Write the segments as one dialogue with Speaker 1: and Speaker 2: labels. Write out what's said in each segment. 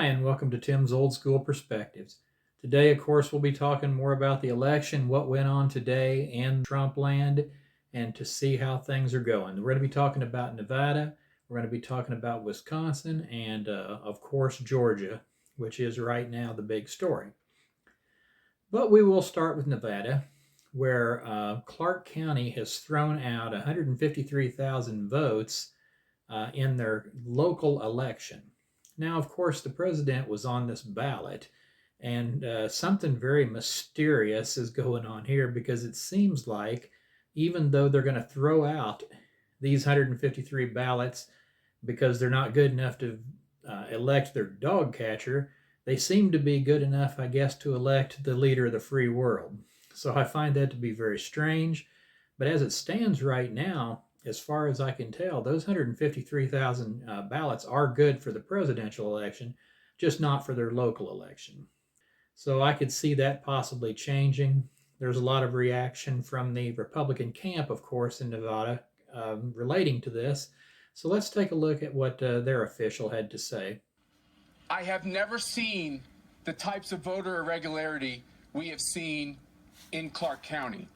Speaker 1: Hi, and welcome to Tim's Old School Perspectives. Today, of course, we'll be talking more about the election, what went on today in Trump land, and to see how things are going. We're going to be talking about Nevada, we're going to be talking about Wisconsin, and of course, Georgia, which is right now the big story. But we will start with Nevada, where Clark County has thrown out 153,000 votes in their local election. Now, of course, the president was on this ballot, and something very mysterious is going on here because it seems like even though they're going to throw out these 153 ballots because they're not good enough to elect their dog catcher, they seem to be good enough, I guess, to elect the leader of the free world. So I find that to be very strange. But as it stands right now, as far as I can tell, those 153,000 ballots are good for the presidential election, just not for their local election. So I could see that possibly changing. There's a lot of reaction from the Republican camp, of course, in Nevada relating to this. So let's take a look at what their official had to say.
Speaker 2: I have never seen the types of voter irregularity we have seen in Clark County.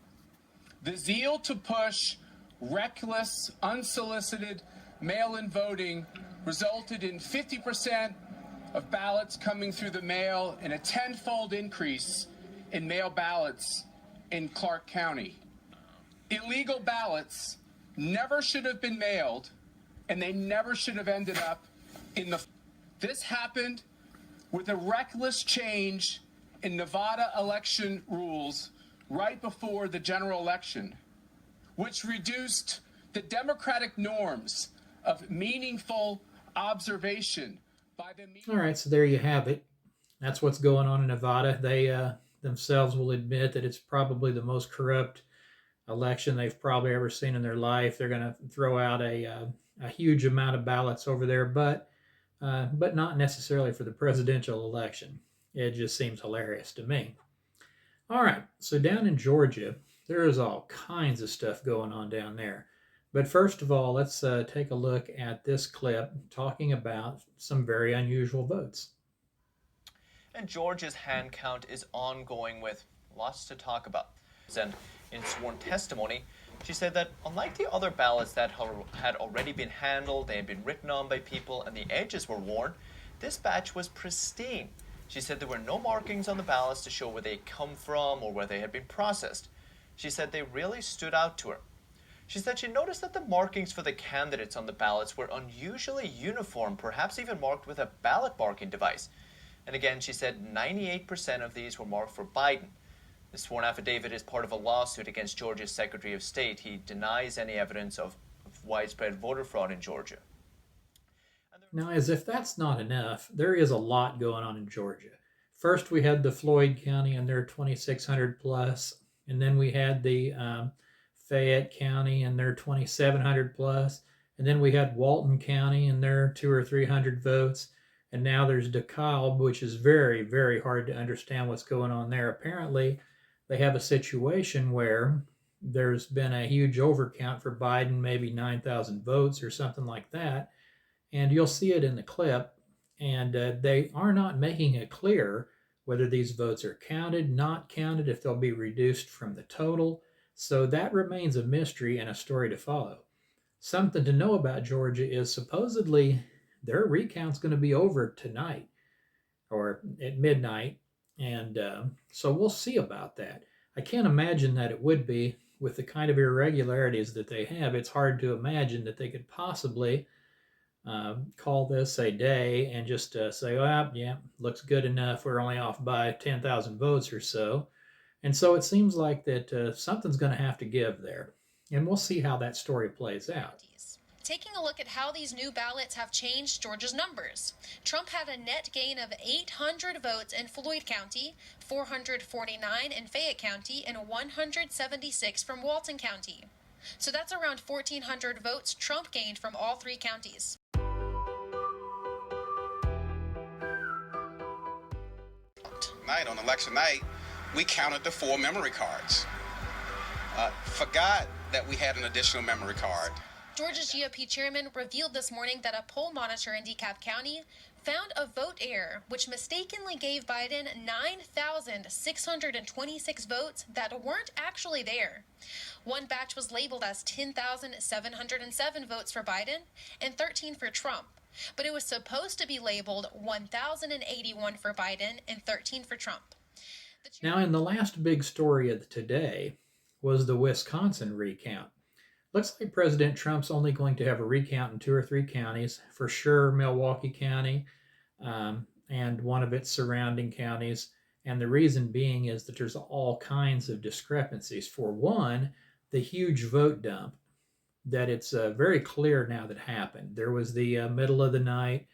Speaker 2: The zeal to push reckless, unsolicited mail-in voting resulted in 50% of ballots coming through the mail and a tenfold increase in mail ballots in Clark County. Illegal ballots never should have been mailed, and they never should have ended up in the... This happened with a reckless change in Nevada election rules right before the general election, which reduced the democratic norms of meaningful observation by the...
Speaker 1: All right, so there you have it. That's what's going on in Nevada. They themselves will admit that it's probably the most corrupt election they've probably ever seen in their life. They're going to throw out a huge amount of ballots over there, but not necessarily for the presidential election. It just seems hilarious to me. All right, so down in Georgia, there is all kinds of stuff going on down there. But first of all, let's take a look at this clip talking about some very unusual votes.
Speaker 3: And Georgia's hand count is ongoing with lots to talk about. And in sworn testimony, she said that unlike the other ballots that had already been handled, they had been written on by people, and the edges were worn, this batch was pristine. She said there were no markings on the ballots to show where they come from or where they had been processed. She said they really stood out to her. She said she noticed that the markings for the candidates on the ballots were unusually uniform, perhaps even marked with a ballot marking device. And again, she said 98% of these were marked for Biden. The sworn affidavit is part of a lawsuit against Georgia's Secretary of State. He denies any evidence of widespread voter fraud in Georgia.
Speaker 1: Now, as if that's not enough, there is a lot going on in Georgia. First, we had the Floyd County and their 2,600 plus, and then we had the Fayette County and their 2,700 plus, and then we had Walton County and their 200 or 300 votes, and now there's DeKalb, which is very, very hard to understand what's going on there. Apparently, they have a situation where there's been a huge overcount for Biden, maybe 9,000 votes or something like that. And you'll see it in the clip. And they are not making it clear whether these votes are counted, not counted, if they'll be reduced from the total. So that remains a mystery and a story to follow. Something to know about Georgia is supposedly their recount's going to be over tonight or at midnight. And so we'll see about that. I can't imagine that it would be with the kind of irregularities that they have. It's hard to imagine that they could possibly call this a day and just say, well, yeah, looks good enough. We're only off by 10,000 votes or so. And so it seems like that something's going to have to give there. And we'll see how that story plays out.
Speaker 4: Taking a look at how these new ballots have changed Georgia's numbers. Trump had a net gain of 800 votes in Floyd County, 449 in Fayette County, and 176 from Walton County. So that's around 1,400 votes Trump gained from all three counties.
Speaker 5: On election night, we counted the 4 memory cards. Forgot that we had an additional memory card.
Speaker 4: Georgia's GOP chairman revealed this morning that a poll monitor in DeKalb County found a vote error which mistakenly gave Biden 9,626 votes that weren't actually there. One batch was labeled as 10,707 votes for Biden and 13 for Trump, but it was supposed to be labeled 1,081 for Biden and 13 for Trump.
Speaker 1: Now, in the last big story of today was the Wisconsin recount. Looks like President Trump's only going to have a recount in 2 or 3 counties, for sure Milwaukee County and one of its surrounding counties. And the reason being is that there's all kinds of discrepancies. For one, the huge vote dump that it's very clear now that happened. There was the middle of the night,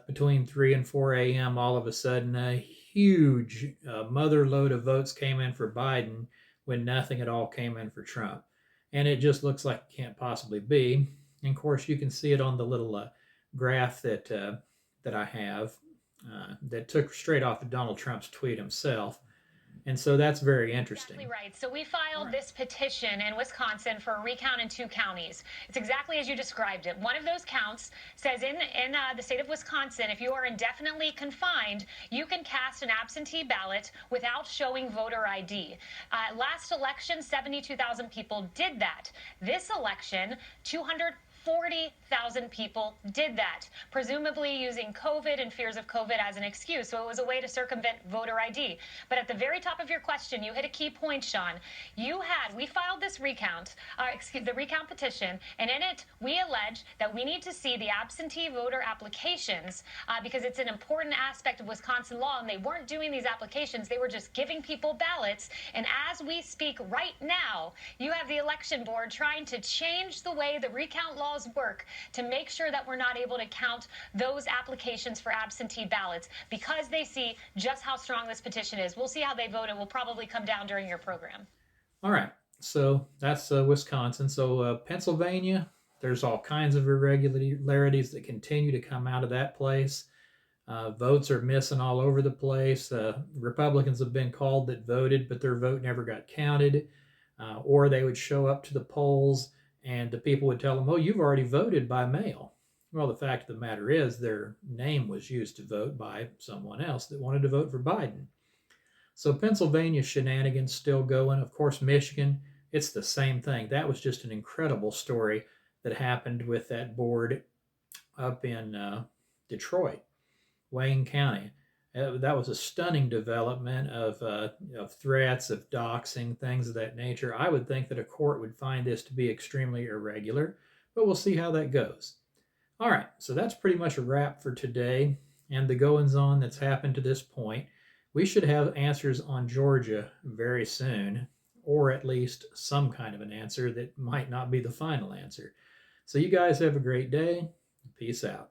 Speaker 1: between 3 and 4 a.m., all of a sudden a huge mother load of votes came in for Biden when nothing at all came in for Trump. And it just looks like it can't possibly be. And of course, you can see it on the little graph that I have that took straight off of Donald Trump's tweet himself. And so that's very interesting.
Speaker 6: Exactly right. So we filed this petition in Wisconsin for a recount in 2 counties. It's exactly as you described it. One of those counts says in the state of Wisconsin, if you are indefinitely confined, you can cast an absentee ballot without showing voter ID. Last election, 72,000 people did that. This election, 240,000 people did that, presumably using COVID and fears of COVID as an excuse. So it was a way to circumvent voter ID. But at the very top of your question, you hit a key point, Sean. We filed this the recount petition, and in it, we allege that we need to see the absentee voter applications because it's an important aspect of Wisconsin law, and they weren't doing these applications. They were just giving people ballots. And as we speak right now, you have the election board trying to change the way the recount laws work to make sure that we're not able to count those applications for absentee ballots because they see just how strong this petition is. We'll see how they vote. It will probably come down during your program.
Speaker 1: All right. So that's Wisconsin. So Pennsylvania, there's all kinds of irregularities that continue to come out of that place. Votes are missing all over the place. Republicans have been called that voted, but their vote never got counted. Or they would show up to the polls and the people would tell them, oh, you've already voted by mail. Well, the fact of the matter is their name was used to vote by someone else that wanted to vote for Biden. So Pennsylvania shenanigans still going. Of course, Michigan, it's the same thing. That was just an incredible story that happened with that board up in Detroit, Wayne County. That was a stunning development of threats, of doxing, things of that nature. I would think that a court would find this to be extremely irregular, but we'll see how that goes. All right, so that's pretty much a wrap for today and the goings-on that's happened to this point. We should have answers on Georgia very soon, or at least some kind of an answer that might not be the final answer. So you guys have a great day. Peace out.